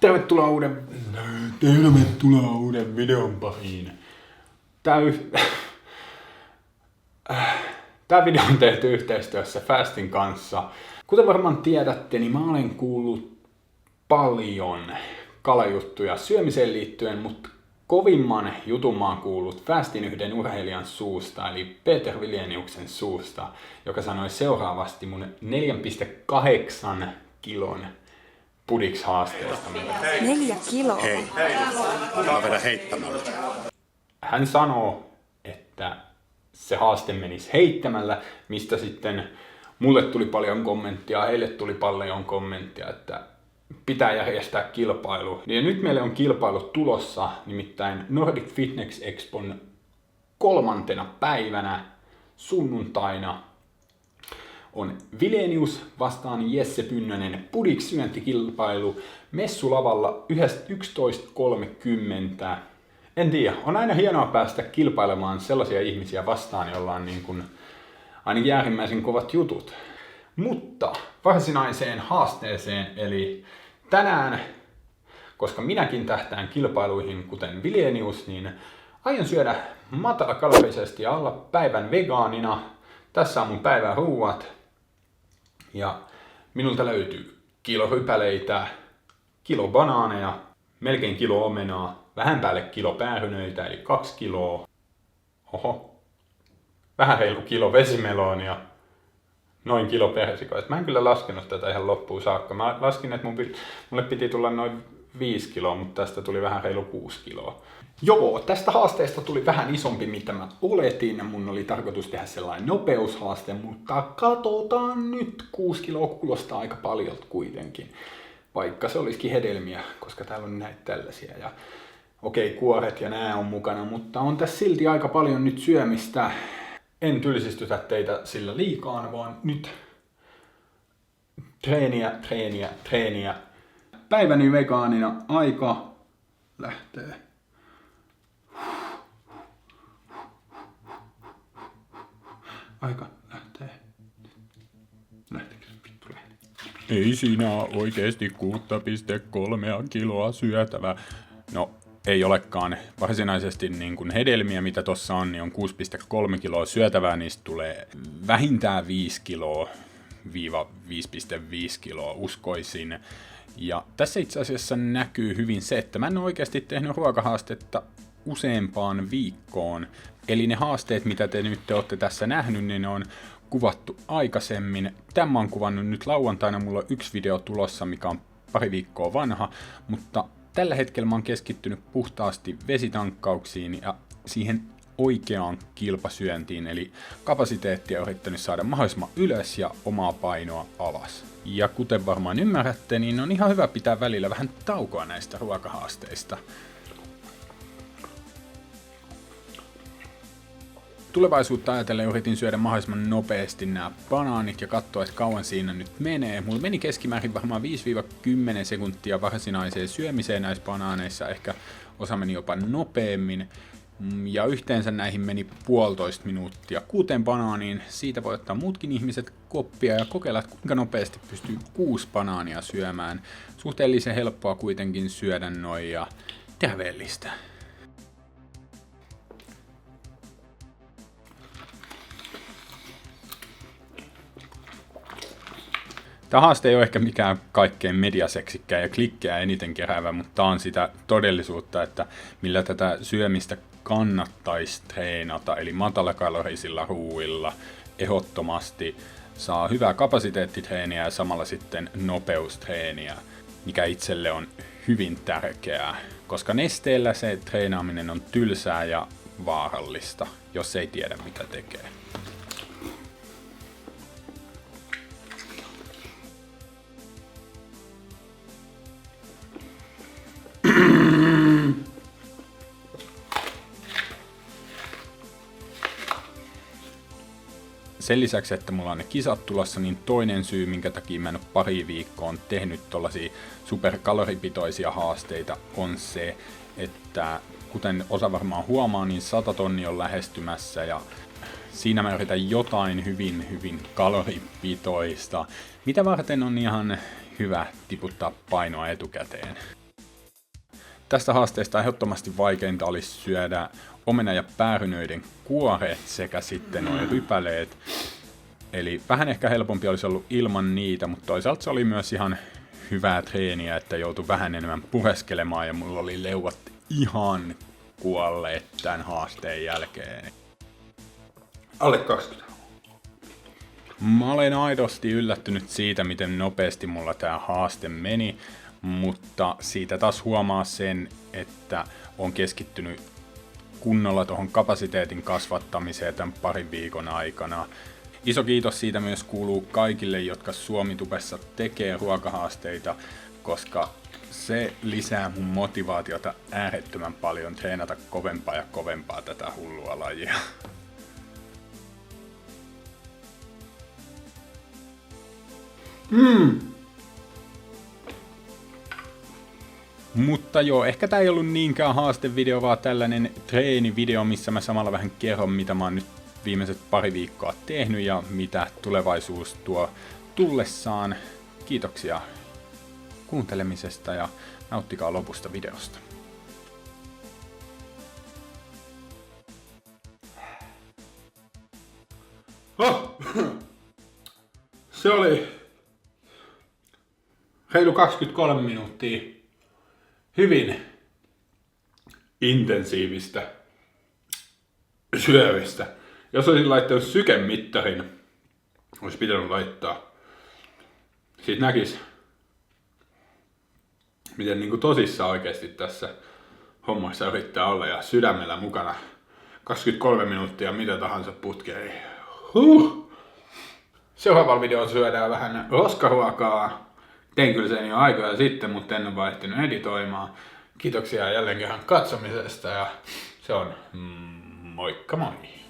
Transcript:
Tervetuloa uuden videon pariin. Tää video on tehty yhteistyössä Fastin kanssa. Kuten varmaan tiedätte, niin mä olen kuullut paljon kalajuttuja syömiseen liittyen, mutta kovimman jutun mä oon kuullut Fastin yhden urheilijan suusta, eli Peter Vileniuksen suusta, joka sanoi seuraavasti mun 4,8 kilon pudiks-haasteesta. 4 kiloa? Hei, saa vedä heittämällä. Hän sanoo, että se haaste menisi heittämällä, mistä sitten mulle tuli paljon kommenttia, heille tuli paljon kommenttia, että pitää järjestää kilpailu. Ja nyt meille on kilpailu tulossa, nimittäin Nordic Fitness Expon 3. päivänä, sunnuntaina, on Vilenius vastaan Jesse Pynnönen pudiks-syöntikilpailu messulavalla 11.30. En tiedä, on aina hienoa päästä kilpailemaan sellaisia ihmisiä vastaan, joilla on niin kuin ainakin äärimmäisen kovat jutut. Mutta varsinaiseen haasteeseen, eli tänään, koska minäkin tähtään kilpailuihin kuten Vilenius, niin aion syödä matalakalorisesti ja olla päivän vegaanina. Tässä on mun päivän ruuat. Ja minulta löytyy kilo rypäleitä, kilo banaaneja, melkein kilo omenaa, vähän päälle kilo päärynöitä eli 2 kiloa. Vähän reilu kilo vesimeloonia, noin kilo persikoita. Mä en kyllä laskenut tätä ihan loppuun saakka. Mä laskin, että mulle piti tulla noin 5 kiloa, mutta tästä tuli vähän reilu 6 kiloa. Joo, tästä haasteesta tuli vähän isompi, mitä mä oletin. Mun oli tarkoitus tehdä sellainen nopeushaaste, mutta katsotaan nyt. 6 kiloa kuulostaa aika paljon kuitenkin. Vaikka se olisikin hedelmiä, koska täällä on näitä tällaisia. Ja okei, kuoret ja nää on mukana, mutta on tässä silti aika paljon nyt syömistä. En tylsistytä teitä sillä liikaa, vaan nyt treeniä. Päiväni vegaanina aika lähtee. Aika lähtee. Lähteekö se vittu lähtee? Ei siinä oikeesti 6,3 kiloa syötävä. No, ei olekaan. Varsinaisesti niin kuin hedelmiä, mitä tossa on, niin on 6,3 kiloa syötävää. Niistä tulee vähintään 5 kiloa, 5,5 kiloa uskoisin. Ja tässä itse asiassa näkyy hyvin se, että mä en ole oikeasti tehnyt ruokahaastetta useampaan viikkoon. Eli ne haasteet, mitä te nyt olette tässä nähnyt, niin ne on kuvattu aikaisemmin. Tämä on kuvannut nyt lauantaina, mulla on 1 video tulossa, mikä on pari viikkoa vanha, mutta tällä hetkellä mä oon keskittynyt puhtaasti vesitankkauksiin ja siihen oikeaan kilpasyöntiin, eli kapasiteettia yrittänyt saada mahdollisimman ylös ja omaa painoa alas. Ja kuten varmaan ymmärrätte, niin on ihan hyvä pitää välillä vähän taukoa näistä ruokahaasteista. Tulevaisuutta ajatellen yritin syödä mahdollisimman nopeasti nämä banaanit ja katsoa, että kauan siinä nyt menee. Mulla meni keskimäärin varmaan 5-10 sekuntia varsinaiseen syömiseen näissä banaaneissa, ehkä osa meni jopa nopeammin. Ja yhteensä näihin meni 1,5 minuuttia 6 banaaniin. Siitä voi ottaa muutkin ihmiset koppia ja kokeilla, että kuinka nopeasti pystyy 6 banaania syömään. Suhteellisen helppoa kuitenkin syödä noin ja terveellistä. Tämä haaste ei ole ehkä mikään kaikkein mediaseksikkää ja klikkejä eniten keräävä, mutta tämä on sitä todellisuutta, että millä tätä syömistä kannattaisi treenata, eli matalakalorisilla ruuilla ehdottomasti saa hyvää kapasiteettitreeniä ja samalla sitten nopeustreeniä, mikä itselle on hyvin tärkeää, koska nesteellä se treenaaminen on tylsää ja vaarallista, jos ei tiedä mitä tekee. Sen lisäksi, että mulla on ne kisat tulossa, niin toinen syy, minkä takia mä en ole pari viikkoa tehnyt tollasia superkaloripitoisia haasteita, on se, että kuten osa varmaan huomaa, niin 100 tonnia on lähestymässä ja siinä mä yritän jotain hyvin kaloripitoista, mitä varten on ihan hyvä tiputtaa painoa etukäteen. tästä haasteesta ehdottomasti vaikeinta olisi syödä omena- ja päärynöiden kuoret sekä sitten nuo rypäleet. Eli vähän ehkä helpompi olisi ollut ilman niitä, mutta toisaalta se oli myös ihan hyvää treeniä, että joutui vähän enemmän pureskelemaan ja mulla oli leuat ihan kuolleet tämän haasteen jälkeen. Alle 20. Mä olen aidosti yllättynyt siitä, miten nopeasti mulla tää haaste meni, mutta siitä taas huomaa sen, että on keskittynyt kunnolla tuohon kapasiteetin kasvattamiseen tämän parin viikon aikana. Iso kiitos siitä myös kuuluu kaikille, jotka Suomitubessa tekee ruokahaasteita, koska se lisää mun motivaatiota äärettömän paljon treenata kovempaa ja kovempaa tätä hullua lajia. Mutta joo, ehkä tää ei ollut niinkään haastevideo, vaan tällainen treenivideo, missä mä samalla vähän kerron, mitä mä oon nyt viimeiset pari viikkoa tehnyt ja mitä tulevaisuus tuo tullessaan. Kiitoksia kuuntelemisesta ja nauttikaa lopusta videosta. Se oli reilu 23 minuuttia hyvin intensiivistä syömistä. Jos olisin laittanut sykemittarin, olisi pitänyt laittaa. Siitä näkisi, miten niin kuin tosissaan oikeasti tässä hommassa yrittää olla ja sydämellä mukana 23 minuuttia mitä tahansa putkeen. Seuraavalla videolla syödään vähän roskaruokaa. Tein kyllä sen jo aikoja sitten, mutta en ole vaihtanut editoimaan. Kiitoksia jälleen kerran katsomisesta ja se on moikka moi!